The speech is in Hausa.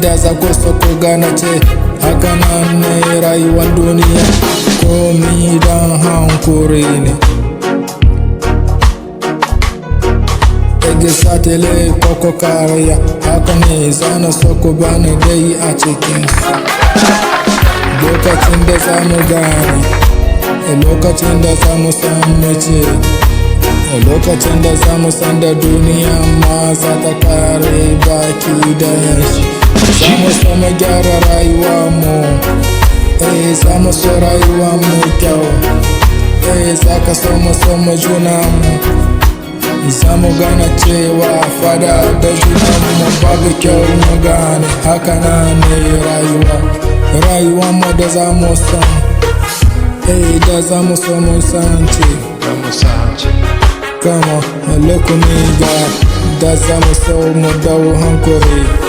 da za ku so ku gane ce haka nan ne rayuwar duniya, komi dan hankuri ne. Ege satele koko kariya, haka ne zana so ku bani dai a cikinsu. Lokacin da za mu gane, lokacin da za mu san mace, lokacin da za mu san da duniya ma za ta kare baki da yanshi. Za mu so mu gyara rayuwa mu, za mu so rayuwa mu kyau, za ka so mu juna mu. Za mu gane cewa fada da juna mu babu kyau, mu gane haka nan ne rayuwa mu da za mu san, da za mu so mu sance. Come on, look at me, God, da za mu so mu dau hankuri.